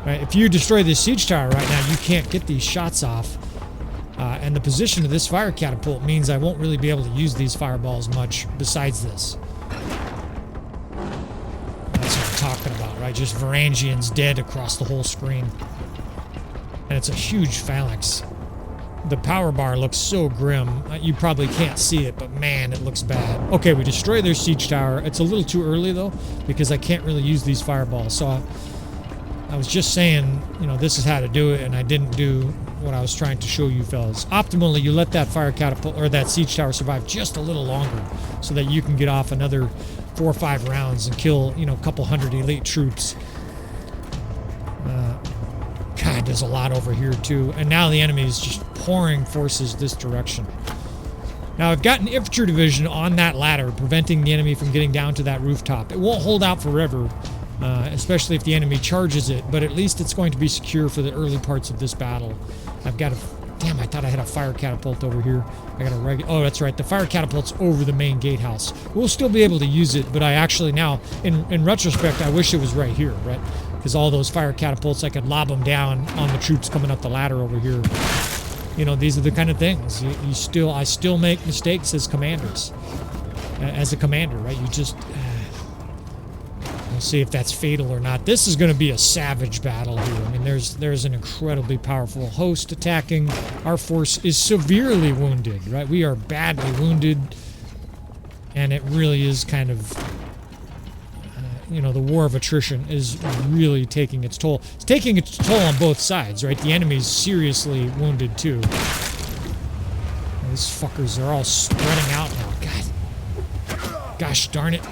Right, if you destroy this siege tower right now, you can't get these shots off. And the position of this fire catapult means I won't really be able to use these fireballs much besides this. That's what I'm talking about, right? Just Varangians dead across the whole screen. And it's a huge phalanx. The power bar looks so grim. You probably can't see it, but man, it looks bad. Okay, we destroy their siege tower. It's a little too early, though, because I can't really use these fireballs. So I was just saying, this is how to do it, and I didn't do what I was trying to show you fellas. Optimally, you let that fire catapult, or that siege tower survive just a little longer so that you can get off another 4 or 5 rounds and kill, a couple hundred elite troops. God, there's a lot over here, too. And now the enemy is just pouring forces this direction. Now, I've got an infantry division on that ladder, preventing the enemy from getting down to that rooftop. It won't hold out forever, especially if the enemy charges it, but at least it's going to be secure for the early parts of this battle. I've got a... Damn, I thought I had a fire catapult over here. I got a regular... Oh, that's right. The fire catapult's over the main gatehouse. We'll still be able to use it, but I actually now, in retrospect, I wish it was right here, right? Because all those fire catapults, I could lob them down on the troops coming up the ladder over here. These are the kind of things. I still make mistakes as commanders. as a commander, right? You just... we'll see if that's fatal or not. This is going to be a savage battle here. I mean, there's an incredibly powerful host attacking. Our force is severely wounded, right? We are badly wounded. And it really is kind of... you know, the war of attrition is really taking its toll. It's taking its toll on both sides, right? The enemy's seriously wounded, too. These fuckers are all spreading out now. God. Gosh darn it.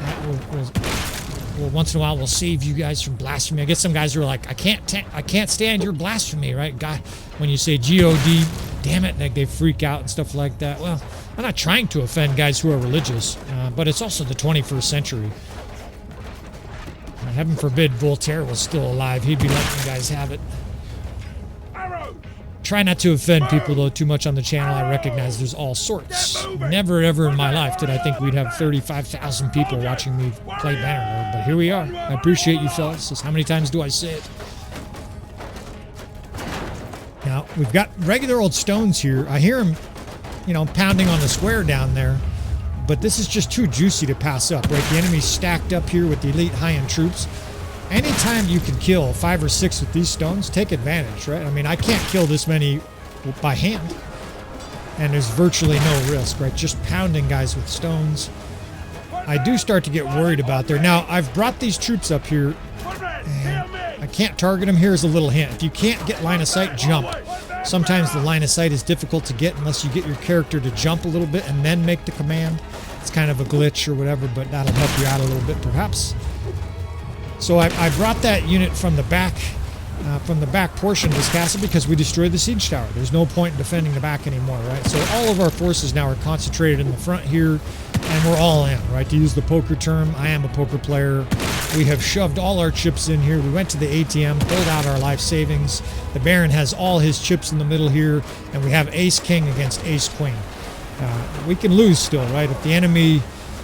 Well, once in a while, we'll save you guys from blasphemy. I get some guys who are like, I can't stand your blasphemy, right? God, when you say G-O-D, damn it, like they freak out and stuff like that. Well, I'm not trying to offend guys who are religious, but it's also the 21st century. Heaven forbid Voltaire was still alive. He'd be letting you guys have it. Try not to offend people, though, too much on the channel. I recognize there's all sorts. Never, ever in my life did I think we'd have 35,000 people watching me play Bannerlord, but here we are. I appreciate you, fellas. Just how many times do I say it? Now, we've got regular old stones here. I hear them, you know, pounding on the square down there. But this is just too juicy to pass up, right? The enemy's stacked up here with the elite high-end troops. Anytime you can kill 5 or 6 with these stones, take advantage, right? I mean, I can't kill this many by hand. And there's virtually no risk, right? Just pounding guys with stones. I do start to get worried about there. Now, I've brought these troops up here. And I can't target them. Here's a little hint. If you can't get line of sight, jump. Sometimes the line of sight is difficult to get unless you get your character to jump a little bit and then make the command. It's kind of a glitch or whatever, but that'll help you out a little bit perhaps. So I brought that unit from the back portion of this castle because we destroyed the siege tower. There's no point in defending the back anymore, right? So all of our forces now are concentrated in the front here, and we're all in, right? To use the poker term, I am a poker player. We have shoved all our chips in here. We went to the ATM, pulled out our life savings. The Baron has all his chips in the middle here, and we have Ace King against Ace Queen. We can lose still, right? If the enemy,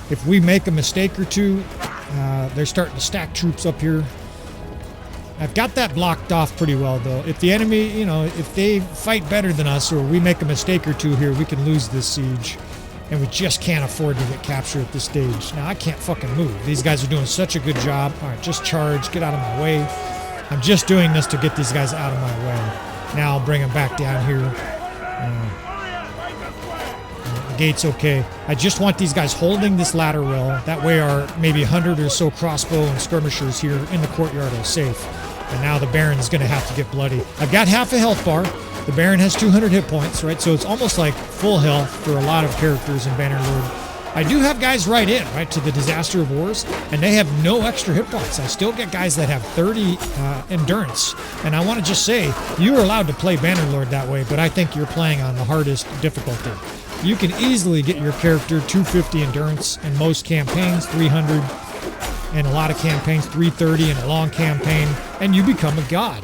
if we make a mistake or two, they're starting to stack troops up here. I've got that blocked off pretty well, though. If the enemy, you know, if they fight better than us or we make a mistake or two here, we can lose this siege. And we just can't afford to get captured at this stage. Now, I can't fucking move. These guys are doing such a good job. All right, just charge. Get out of my way. I'm just doing this to get these guys out of my way. Now I'll bring them back down here. The gate's okay. I just want these guys holding this ladder well. That way our maybe 100 or so crossbow and skirmishers here in the courtyard are safe. And now the Baron's going to have to get bloody. I've got half a health bar. The Baron has 200 hit points, right? So it's almost like full health for a lot of characters in Bannerlord. I do have guys right in, right, to the Disaster of Wars, and they have no extra hit points. I still get guys that have 30 endurance. And I want to just say, you are allowed to play Bannerlord that way, but I think you're playing on the hardest difficulty. You can easily get your character 250 endurance in most campaigns, 300 in a lot of campaigns, 330 in a long campaign, and you become a god.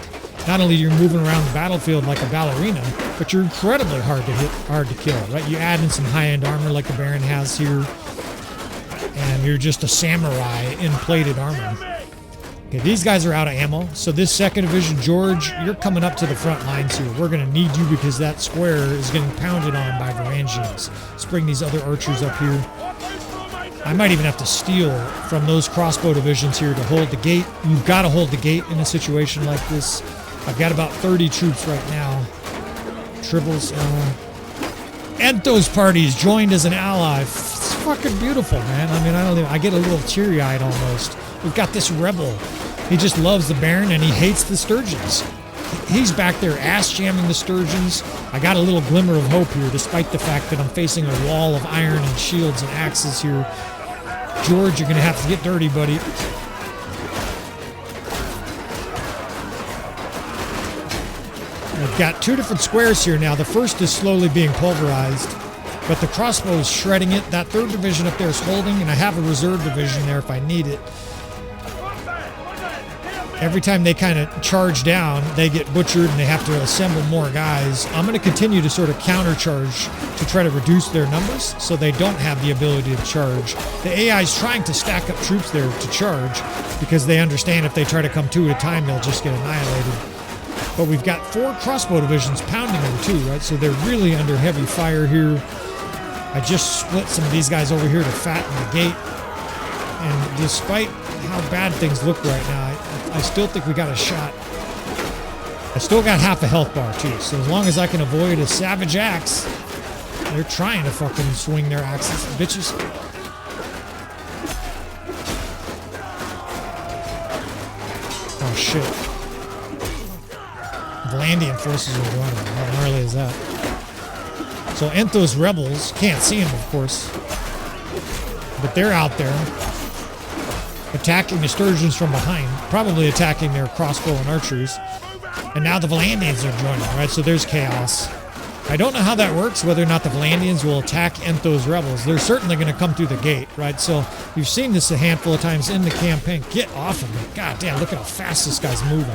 Not only you're moving around the battlefield like a ballerina, but you're incredibly hard to hit, hard to kill, right? You add in some high-end armor like the Baron has here, and you're just a samurai in plated armor. Okay, these guys are out of ammo, so this 2nd Division, George, you're coming up to the front lines here. We're going to need you because that square is getting pounded on by Vlandians. Let's bring these other archers up here. I might even have to steal from those crossbow divisions here to hold the gate. You've got to hold the gate in a situation like this. I've got about 30 troops right now. Tribbles. Enthos parties joined as an ally. It's fucking beautiful, man. I mean, I get a little teary-eyed almost. We've got this rebel. He just loves the Baron and he hates the Sturgeons. He's back there ass-jamming the Sturgeons. I got a little glimmer of hope here, despite the fact that I'm facing a wall of iron and shields and axes here. George, you're going to have to get dirty, buddy. I've got 2 different squares here now. The first is slowly being pulverized, but the crossbow is shredding it. That 3rd division up there is holding, and I have a reserve division there if I need it. Every time they kind of charge down, they get butchered and they have to assemble more guys. I'm going to continue to sort of countercharge to try to reduce their numbers so they don't have the ability to charge. The AI is trying to stack up troops there to charge because they understand if they try to come 2 at a time, they'll just get annihilated. But we've got 4 crossbow divisions pounding them too, right? So they're really under heavy fire here. I just split some of these guys over here to fatten the gate. And despite how bad things look right now, I still think we got a shot. I still got half a health bar too, so as long as I can avoid a savage axe, they're trying to fucking swing their axes, bitches. Oh shit. Vlandian forces are running. How gnarly is that? So Enthos rebels, can't see them of course, but they're out there attacking the Sturgeons from behind, probably attacking their crossbow and archers. And now the Vlandians are joining, right? So there's chaos. I don't know how that works, whether or not the Vlandians will attack Enthos rebels. They're certainly going to come through the gate, right? So you've seen this a handful of times in the campaign. Get off of me. God damn, look at how fast this guy's moving.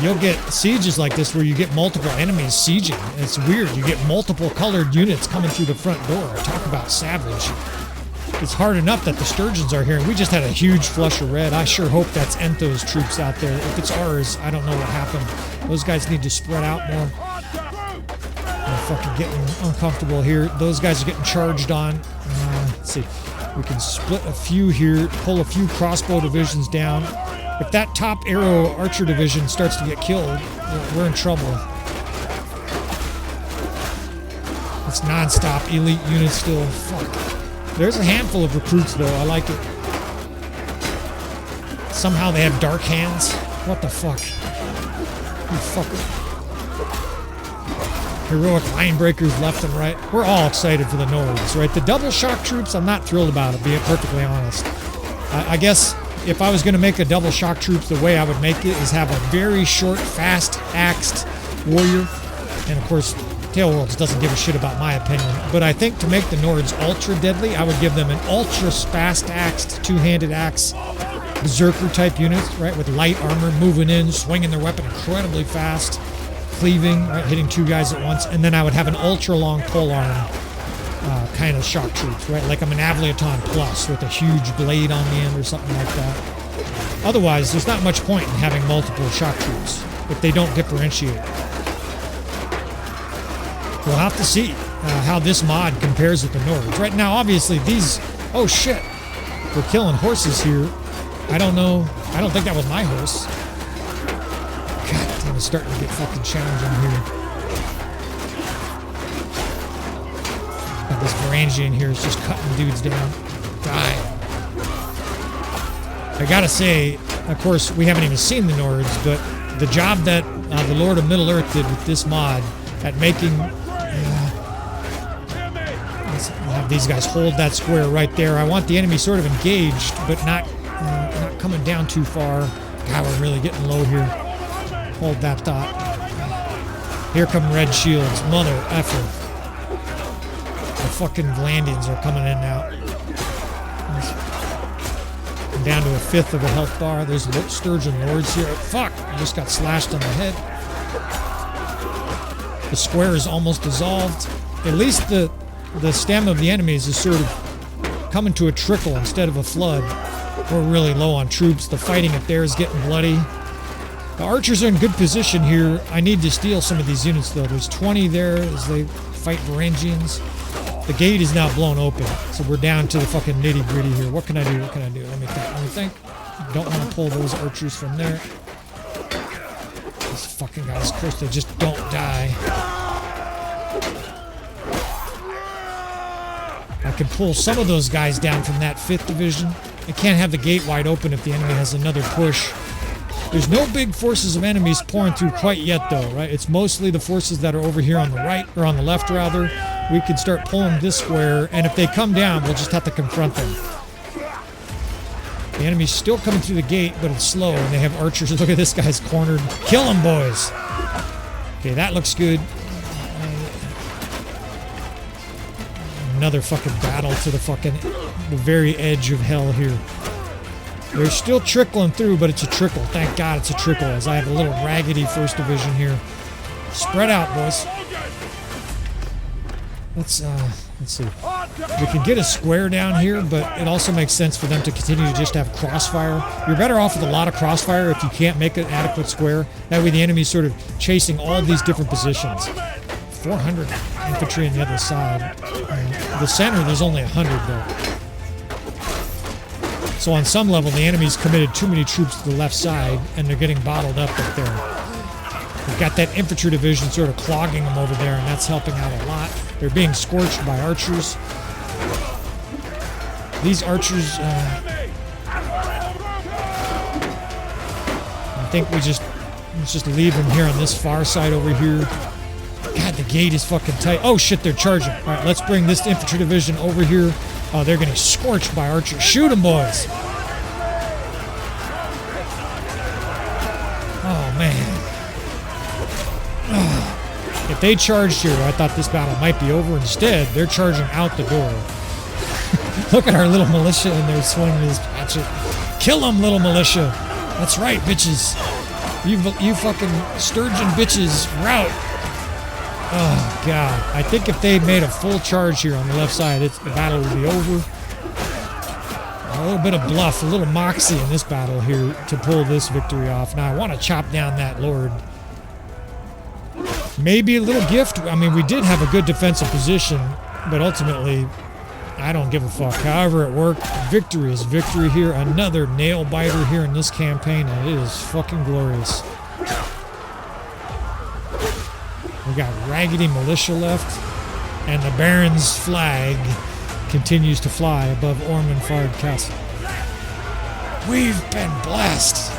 You'll get sieges like this where you get multiple enemies sieging. It's weird. You get multiple colored units coming through the front door. Talk about savage. It's hard enough that the Sturgeons are here, and we just had a huge flush of red. I sure hope that's Enthos troops out there. If it's ours, I don't know what happened. Those guys need to spread out more. I'm fucking getting uncomfortable here. Those guys are getting charged on. Let's see. We can split a few here, pull a few crossbow divisions down. If that top arrow archer division starts to get killed, we're in trouble. It's non-stop elite units still. Fuck. There's a handful of recruits though. I like it. Somehow they have dark hands. What the fuck? You fucker. Heroic line breakers left and right. We're all excited for the Nords, right? The double shock troops, I'm not thrilled about it, being perfectly honest. I guess if I was going to make a double shock troops, the way I would make it is have a very short, fast-axed warrior. And of course, Tailworlds doesn't give a shit about my opinion. But I think to make the Nords ultra deadly, I would give them an ultra fast-axed, two-handed axe, berserker type units, right? With light armor, moving in, swinging their weapon incredibly fast, cleaving, right? Hitting two guys at once. And then I would have an ultra-long polearm kind of shock troops, right? Like I'm an Avalon Plus with a huge blade on the end or something like that. Otherwise, there's not much point in having multiple shock troops if they don't differentiate. We'll have to see how this mod compares with the Nords. Right now, obviously, these... Oh, shit. We're killing horses here. I don't know. I don't think that was my horse. God damn, it's starting to get fucking challenging here. This Varangian here is just cutting dudes down. Die. I gotta say, of course, we haven't even seen the Nords, but the job that the Lord of Middle-earth did with this mod at making... I'll have these guys hold that square right there. I want the enemy sort of engaged, but not coming down too far. God, we're really getting low here. Hold that thought. Here come red shields. Mother effer. The fucking Vlandians are coming in now. I'm down to a fifth of a health bar. There's Sturgeon Lords here. Fuck! I just got slashed on the head. The square is almost dissolved. At least the stem of the enemies is sort of coming to a trickle instead of a flood. We're really low on troops. The fighting up there is getting bloody. The archers are in good position here. I need to steal some of these units though. There's 20 there as they fight Varangians. The gate is now blown open, so we're down to the fucking nitty gritty here. What can I do? What can I do? Let me think. Don't want to pull those archers from there. These fucking guys, of course, they just don't die. I can pull some of those guys down from that 5th division. I can't have the gate wide open if the enemy has another push. There's no big forces of enemies pouring through quite yet, though, right? It's mostly the forces that are over here on the right, or on the left, rather. We can start pulling this square, and if they come down, we'll just have to confront them. The enemy's still coming through the gate, but it's slow, and they have archers. Look at this guy's cornered. Kill him, boys! Okay, that looks good. Another fucking battle to the very edge of hell here. They're still trickling through, but it's a trickle. Thank God it's a trickle, as I have a little raggedy 1st division here. Spread out, boys. Let's see. We can get a square down here, but it also makes sense for them to continue to just have crossfire. You're better off with a lot of crossfire if you can't make an adequate square. That way the enemy's sort of chasing all these different positions. 400 infantry on the other side. And the center, there's only 100 though. So on some level, the enemy's committed too many troops to the left side, and they're getting bottled up there. We've got that infantry division sort of clogging them over there, and that's helping out a lot. They're being scorched by archers. These archers, I think let's just leave them here on this far side over here. God, the gate is fucking tight. Oh shit, they're charging. All right, let's bring this infantry division over here. Oh, they're getting scorched by archers. Shoot them, boys. Oh, man. If they charged here, I thought this battle might be over. Instead, they're charging out the door. Look at our little militia in there swinging his hatchet. Kill them, little militia. That's right, bitches. You fucking sturgeon bitches. Rout. Oh, God. I think if they made a full charge here on the left side, the battle would be over. A little bit of bluff, a little moxie in this battle here to pull this victory off. Now, I want to chop down that Lord. Maybe a little gift. I mean, we did have a good defensive position, but ultimately, I don't give a fuck. However it worked, victory is victory here. Another nail-biter here in this campaign, and it is fucking glorious. We got raggedy militia left, and the Baron's flag continues to fly above Ormondfard Castle. We've been blessed.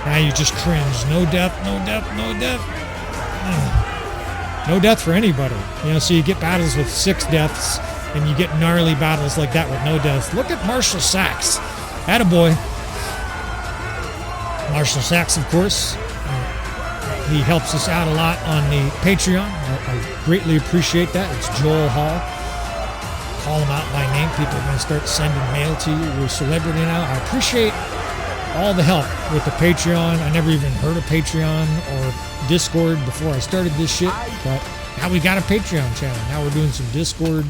Now you just cringe. No death, no death, no death. No death for anybody. You know, so you get battles with 6 deaths, and you get gnarly battles like that with no deaths. Look at Marshal Saxe. Attaboy. Marshal Saxe, of course. He helps us out a lot on the Patreon. I greatly appreciate that. It's Joel Hall. Call him out by name. People are going to start sending mail to you. You're a celebrity now. I appreciate all the help with the Patreon. I never even heard of Patreon or Discord before I started this shit. But now we got a Patreon channel. Now we're doing some Discord.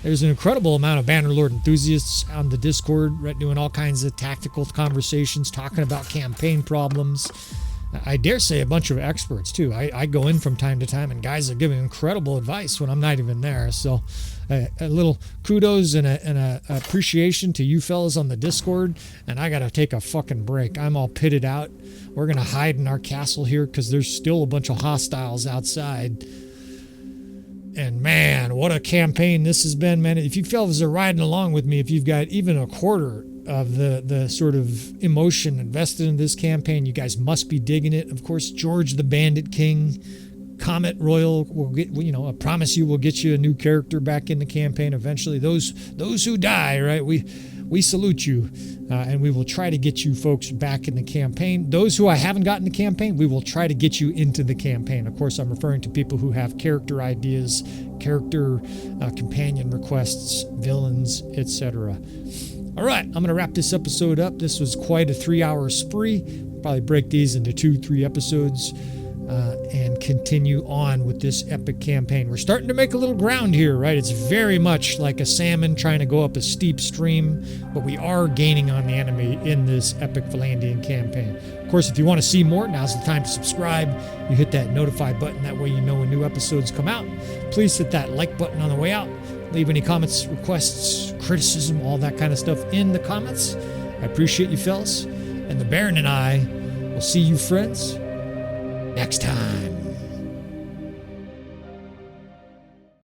There's an incredible amount of Bannerlord enthusiasts on the Discord, right, doing all kinds of tactical conversations, talking about campaign problems. I dare say a bunch of experts too. I go in from time to time, and guys are giving incredible advice when I'm not even there. So a little kudos and a appreciation to you fellas on the Discord. And I gotta take a fucking break. I'm all pitted out. We're gonna hide in our castle here because there's still a bunch of hostiles outside. And man, what a campaign this has been, man. If you fellas are riding along with me, if you've got even a quarter of the sort of emotion invested in this campaign, you guys must be digging it. Of course, George the Bandit King, Comet Royal will get, you know, I promise you we'll get you a new character back in the campaign eventually. Those who die, right? We salute you, and we will try to get you folks back in the campaign. Those who I haven't gotten the campaign, we will try to get you into the campaign. Of course, I'm referring to people who have character ideas, character companion requests, villains, etc. All right, I'm going to wrap this episode up. This was quite a 3-hour spree. Probably break these into 2-3 episodes and continue on with this epic campaign. We're starting to make a little ground here, right? It's very much like a salmon trying to go up a steep stream, but we are gaining on the enemy in this epic Vlandian campaign. Of course, if you want to see more, now's the time to subscribe. You hit that notify button. That way you know when new episodes come out. Please hit that like button on the way out. Leave any comments, requests, criticism, all that kind of stuff in the comments. I appreciate you fellas. And the Baron and I will see you friends next time.